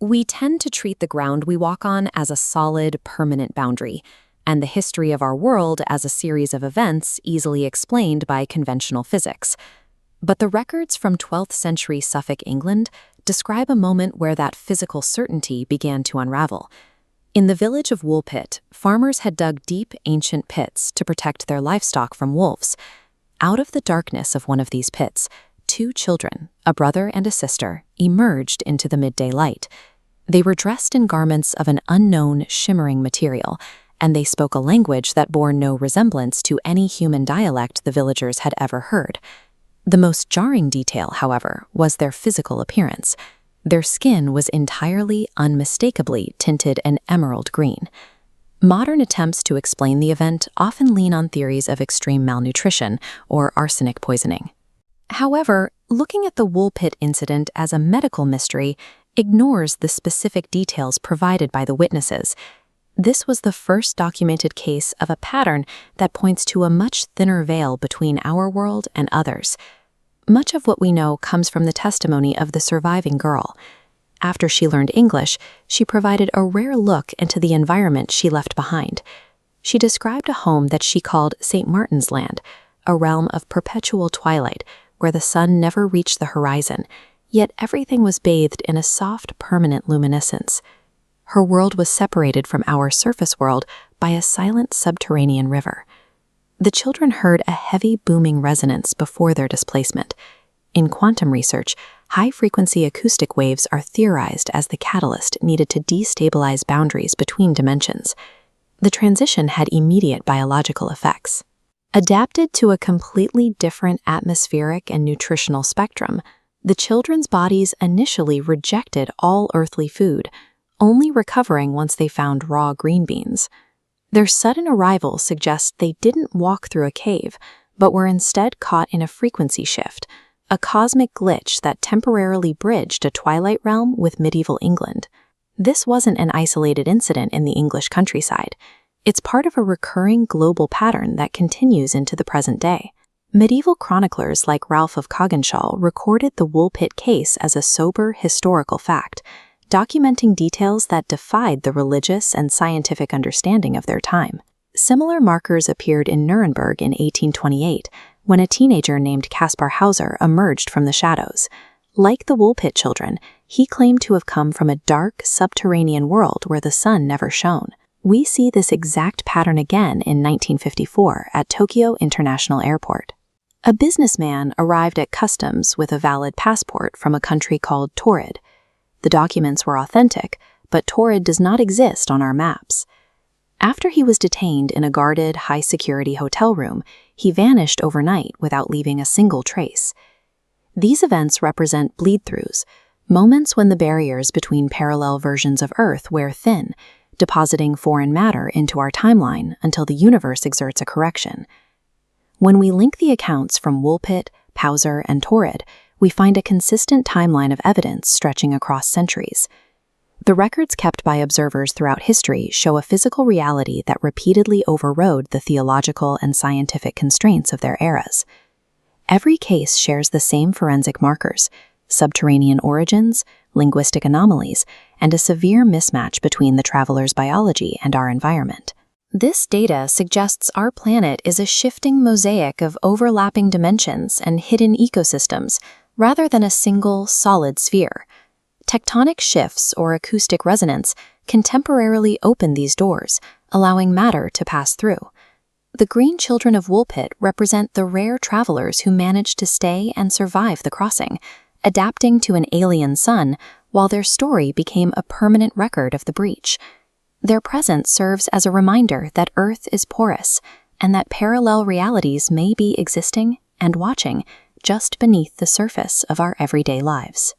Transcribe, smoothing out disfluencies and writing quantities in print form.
We tend to treat the ground we walk on as a solid, permanent boundary, and the history of our world as a series of events easily explained by conventional physics. But the records from 12th century Suffolk, England, describe a moment where that physical certainty began to unravel. In the village of Woolpit, farmers had dug deep, ancient pits to protect their livestock from wolves. Out of the darkness of one of these pits, two children, a brother and a sister, emerged into the midday light. They were dressed in garments of an unknown, shimmering material, and they spoke a language that bore no resemblance to any human dialect the villagers had ever heard. The most jarring detail, however, was their physical appearance. Their skin was entirely, unmistakably tinted an emerald green. Modern attempts to explain the event often lean on theories of extreme malnutrition or arsenic poisoning. However, looking at the Woolpit incident as a medical mystery ignores the specific details provided by the witnesses. This was the first documented case of a pattern that points to a much thinner veil between our world and others. Much of what we know comes from the testimony of the surviving girl. After she learned English, she provided a rare look into the environment she left behind. She described a home that she called St. Martin's Land, a realm of perpetual twilight where the sun never reached the horizon, yet everything was bathed in a soft, permanent luminescence. Her world was separated from our surface world by a silent subterranean river. The children heard a heavy booming resonance before their displacement. In quantum research, high-frequency acoustic waves are theorized as the catalyst needed to destabilize boundaries between dimensions. The transition had immediate biological effects. Adapted to a completely different atmospheric and nutritional spectrum, the children's bodies initially rejected all earthly food, only recovering once they found raw green beans. Their sudden arrival suggests they didn't walk through a cave, but were instead caught in a frequency shift, a cosmic glitch that temporarily bridged a twilight realm with medieval England. This wasn't an isolated incident in the English countryside. It's part of a recurring global pattern that continues into the present day. Medieval chroniclers like Ralph of Coggeshall recorded the Woolpit case as a sober historical fact, documenting details that defied the religious and scientific understanding of their time. Similar markers appeared in Nuremberg in 1828, when a teenager named Kaspar Hauser emerged from the shadows. Like the Woolpit children, he claimed to have come from a dark, subterranean world where the sun never shone. We see this exact pattern again in 1954 at Tokyo International Airport. A businessman arrived at customs with a valid passport from a country called Taured. The documents were authentic, but Taured does not exist on our maps. After he was detained in a guarded, high-security hotel room, he vanished overnight without leaving a single trace. These events represent bleed-throughs, moments when the barriers between parallel versions of Earth wear thin, depositing foreign matter into our timeline until the universe exerts a correction. When we link the accounts from Woolpit, Hauser, and Taured, we find a consistent timeline of evidence stretching across centuries. The records kept by observers throughout history show a physical reality that repeatedly overrode the theological and scientific constraints of their eras. Every case shares the same forensic markers: subterranean origins, linguistic anomalies, and a severe mismatch between the traveler's biology and our environment. This data suggests our planet is a shifting mosaic of overlapping dimensions and hidden ecosystems, rather than a single, solid sphere. Tectonic shifts or acoustic resonance can temporarily open these doors, allowing matter to pass through. The Green Children of Woolpit represent the rare travelers who managed to stay and survive the crossing, adapting to an alien sun, while their story became a permanent record of the breach. Their presence serves as a reminder that Earth is porous, and that parallel realities may be existing and watching just beneath the surface of our everyday lives.